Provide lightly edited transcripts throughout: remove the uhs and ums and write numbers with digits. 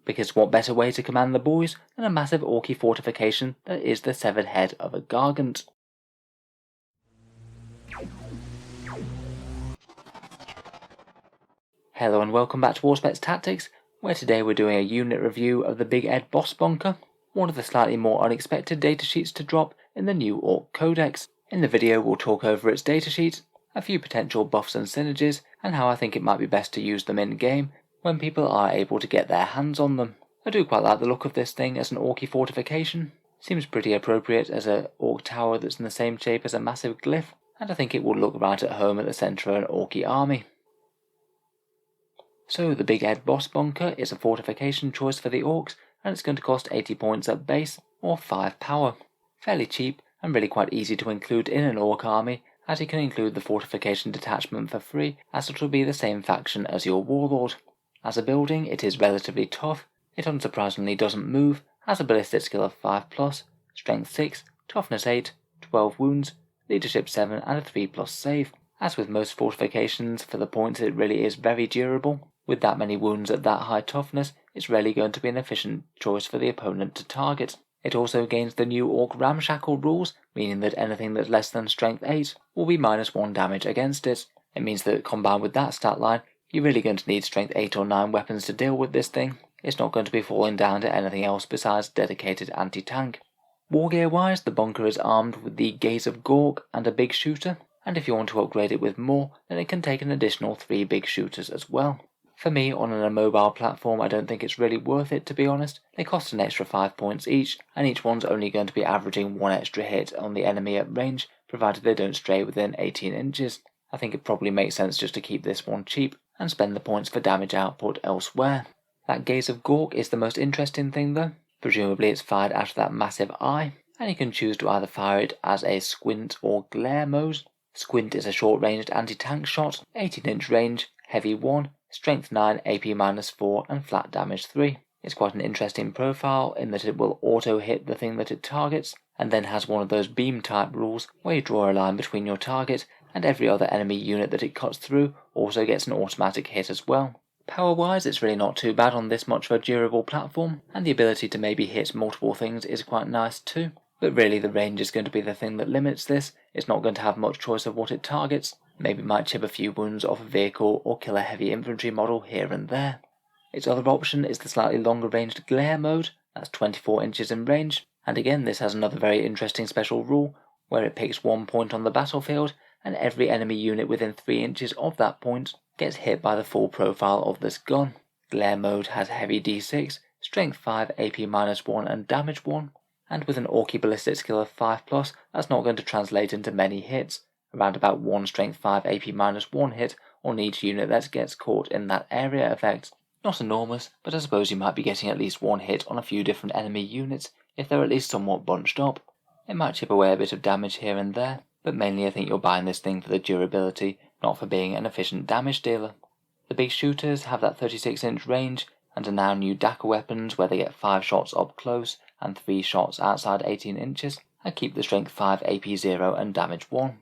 because what better way to command the boys than a massive orky fortification that is the severed head of a gargant. Hello and welcome back to Auspex Tactics, where today we're doing a unit review of the Big Ed Bossbunka, one of the slightly more unexpected datasheets to drop in the new Orc Codex. In the video we'll talk over its datasheet, a few potential buffs and synergies, and how I think it might be best to use them in game when people are able to get their hands on them. I do quite like the look of this thing as an orky fortification. Seems pretty appropriate as an orc tower that's in the same shape as a massive glyph, and I think it will look right at home at the centre of an orky army. So the Big Ed Bossbunka is a fortification choice for the orcs, and it's going to cost 80 points at base, or 5 power. Fairly cheap, and really quite easy to include in an orc army, as you can include the fortification detachment for free, as it will be the same faction as your warlord. As a building, it is relatively tough, it unsurprisingly doesn't move, has a ballistic skill of 5+, strength 6, toughness 8, 12 wounds, leadership 7 and a 3+ save. As with most fortifications, for the points it really is very durable. With that many wounds at that high toughness, it's rarely going to be an efficient choice for the opponent to target. It also gains the new Orc Ramshackle rules, meaning that anything that's less than strength 8 will be -1 damage against it. It means that combined with that stat line, you're really going to need strength 8 or 9 weapons to deal with this thing. It's not going to be falling down to anything else besides dedicated anti-tank. Wargear wise, the bunker is armed with the Gaze of Gork and a big shooter, and if you want to upgrade it with more, then it can take an additional 3 big shooters as well. For me, on an immobile platform, I don't think it's really worth it, to be honest. They cost an extra 5 points each, and each one's only going to be averaging 1 extra hit on the enemy at range, provided they don't stray within 18 inches. I think it probably makes sense just to keep this one cheap, and spend the points for damage output elsewhere. That Gaze of Gork is the most interesting thing though. Presumably it's fired out of that massive eye, and you can choose to either fire it as a squint or glare mode. Squint is a short-ranged anti-tank shot, 18-inch range, heavy 1, strength 9, AP -4 and flat damage 3. It's quite an interesting profile in that it will auto-hit the thing that it targets, and then has one of those beam type rules where you draw a line between your target and every other enemy unit that it cuts through also gets an automatic hit as well. Power-wise, it's really not too bad on this much of a durable platform, and the ability to maybe hit multiple things is quite nice too. But really the range is going to be the thing that limits this. It's not going to have much choice of what it targets. Maybe might chip a few wounds off a vehicle or kill a heavy infantry model here and there. Its other option is the slightly longer ranged glare mode, that's 24 inches in range, and again this has another very interesting special rule, where it picks 1 point on the battlefield, and every enemy unit within 3 inches of that point gets hit by the full profile of this gun. Glare mode has heavy D6, strength 5, AP -1 and damage 1, and with an orky ballistic skill of 5+, that's not going to translate into many hits, around about 1 strength 5 AP -1 hit on each unit that gets caught in that area effect. Not enormous, but I suppose you might be getting at least 1 hit on a few different enemy units if they're at least somewhat bunched up. It might chip away a bit of damage here and there, but mainly I think you're buying this thing for the durability, not for being an efficient damage dealer. The big shooters have that 36-inch range, and are now new Daka weapons where they get 5 shots up close and 3 shots outside 18 inches, and keep the strength 5, AP 0 and damage 1.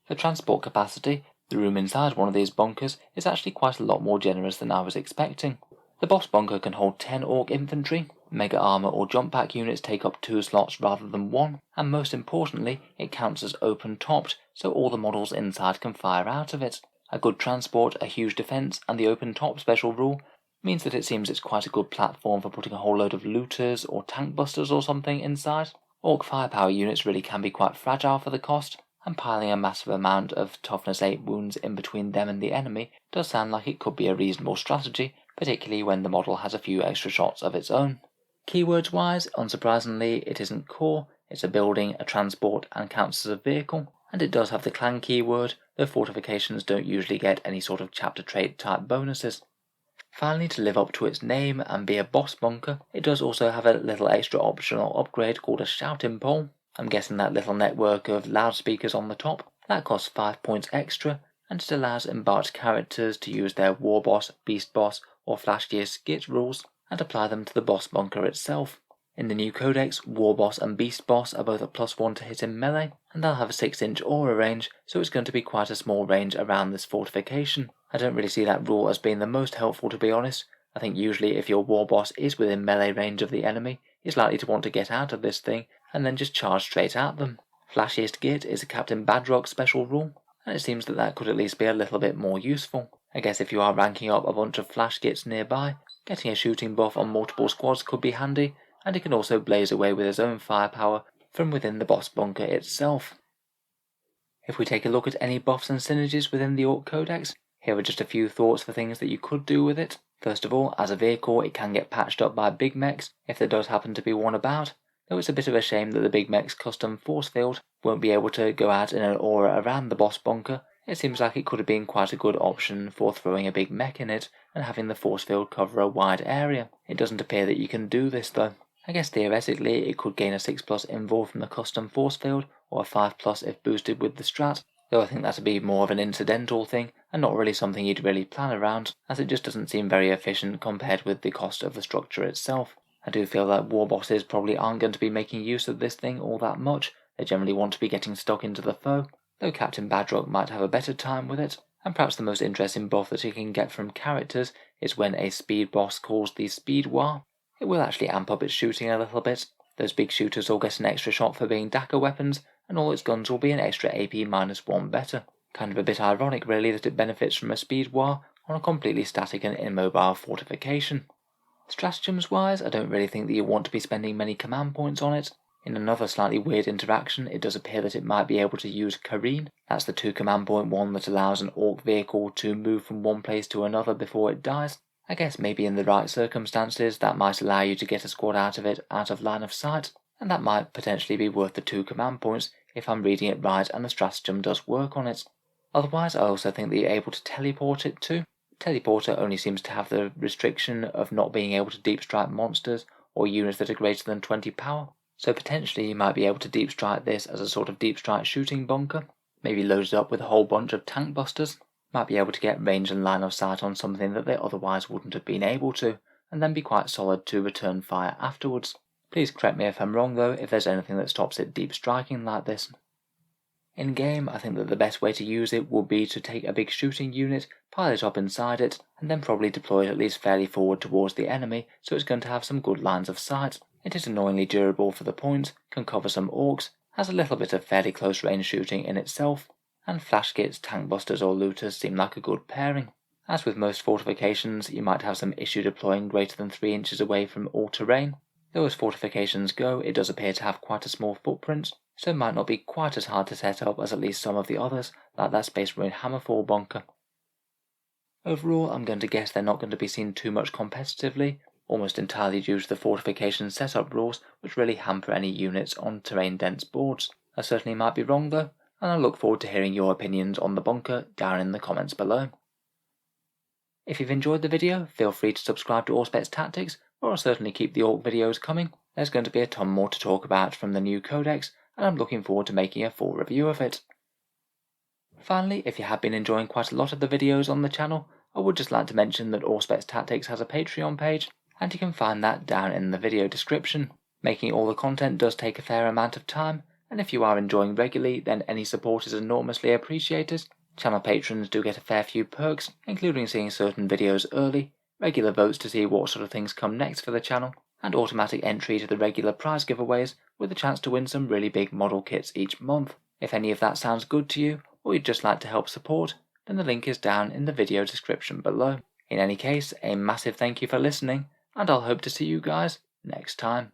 For transport capacity, the room inside one of these bunkers is actually quite a lot more generous than I was expecting. The Bossbunka can hold 10 orc infantry, mega armor or jump pack units take up 2 slots rather than 1, and most importantly, it counts as open topped, so all the models inside can fire out of it. A good transport, a huge defense, and the open top special rule means that it seems it's quite a good platform for putting a whole load of looters or tank busters or something inside. Orc firepower units really can be quite fragile for the cost, and piling a massive amount of toughness 8 wounds in between them and the enemy does sound like it could be a reasonable strategy, particularly when the model has a few extra shots of its own. Keywords wise, unsurprisingly, it isn't core, it's a building, a transport, and counts as a vehicle, and it does have the clan keyword, though fortifications don't usually get any sort of chapter trait type bonuses. Finally, to live up to its name and be a boss bunker, it does also have a little extra optional upgrade called a shouting pole. I'm guessing that little network of loudspeakers on the top. That costs 5 points extra, and it allows embarked characters to use their War Boss, Beast Boss, or Flash Gear Skit rules, and apply them to the boss bunker itself. In the new codex, War Boss and Beast Boss are both a +1 to hit in melee, and they'll have a 6-inch aura range, so it's going to be quite a small range around this fortification. I don't really see that rule as being the most helpful, to be honest. I think usually if your war boss is within melee range of the enemy, he's likely to want to get out of this thing and then just charge straight at them. Flashiest Git is a Captain Badrock special rule, and it seems that could at least be a little bit more useful. I guess if you are ranking up a bunch of Flash Gits nearby, getting a shooting buff on multiple squads could be handy, and he can also blaze away with his own firepower from within the Bossbunka itself. If we take a look at any buffs and synergies within the Orc Codex, here are just a few thoughts for things that you could do with it. First of all, as a vehicle, it can get patched up by big mechs if there does happen to be one about, though it's a bit of a shame that the big mech's custom force field won't be able to go out in an aura around the Bossbunka. It seems like it could have been quite a good option for throwing a big mech in it and having the force field cover a wide area. It doesn't appear that you can do this though. I guess theoretically it could gain a 6+ invul from the custom force field, or a 5+ if boosted with the strat, though I think that'd be more of an incidental thing and not really something you'd really plan around, as it just doesn't seem very efficient compared with the cost of the structure itself. I do feel that war bosses probably aren't going to be making use of this thing all that much. They generally want to be getting stuck into the foe, though Captain Badrock might have a better time with it. And perhaps the most interesting buff that he can get from characters is when a speed boss calls the Speed War. It will actually amp up its shooting a little bit. Those big shooters will get an extra shot for being Daka weapons, and all its guns will be an extra AP -1 better. Kind of a bit ironic really that it benefits from a Speed War on a completely static and immobile fortification. Stratagems wise, I don't really think that you want to be spending many command points on it. In another slightly weird interaction, it does appear that it might be able to use Careen. That's the 2 command point one that allows an Orc vehicle to move from one place to another before it dies. I guess maybe in the right circumstances that might allow you to get a squad out of it out of line of sight, and that might potentially be worth the 2 command points if I'm reading it right and the stratagem does work on it. Otherwise, I also think that you're able to teleport it too. Teleporter only seems to have the restriction of not being able to deep strike monsters or units that are greater than 20 power, so potentially you might be able to deep strike this as a sort of deep strike shooting bunker, maybe loaded up with a whole bunch of tank busters. Might be able to get range and line of sight on something that they otherwise wouldn't have been able to, and then be quite solid to return fire afterwards. Please correct me if I'm wrong though, if there's anything that stops it deep striking like this. In game, I think that the best way to use it would be to take a big shooting unit, pile it up inside it, and then probably deploy it at least fairly forward towards the enemy, so it's going to have some good lines of sight. It is annoyingly durable for the points, can cover some orcs, has a little bit of fairly close range shooting in itself, and flash kits, tank busters or looters seem like a good pairing. As with most fortifications, you might have some issue deploying greater than 3 inches away from all terrain. Though as fortifications go, it does appear to have quite a small footprint, so it might not be quite as hard to set up as at least some of the others, like that Space Marine Hammerfall bunker. Overall, I'm going to guess they're not going to be seen too much competitively, almost entirely due to the fortification setup rules, which really hamper any units on terrain-dense boards. I certainly might be wrong though, and I look forward to hearing your opinions on the bunker down in the comments below. If you've enjoyed the video, feel free to subscribe to Auspex Tactics, or I'll certainly keep the Orc videos coming. There's going to be a ton more to talk about from the new codex, and I'm looking forward to making a full review of it. Finally, if you have been enjoying quite a lot of the videos on the channel, I would just like to mention that Auspex Tactics has a Patreon page, and you can find that down in the video description. Making all the content does take a fair amount of time, and if you are enjoying regularly, then any support is enormously appreciated. Channel patrons do get a fair few perks, including seeing certain videos early, regular votes to see what sort of things come next for the channel, and automatic entry to the regular prize giveaways with a chance to win some really big model kits each month. If any of that sounds good to you, or you'd just like to help support, then the link is down in the video description below. In any case, a massive thank you for listening, and I'll hope to see you guys next time.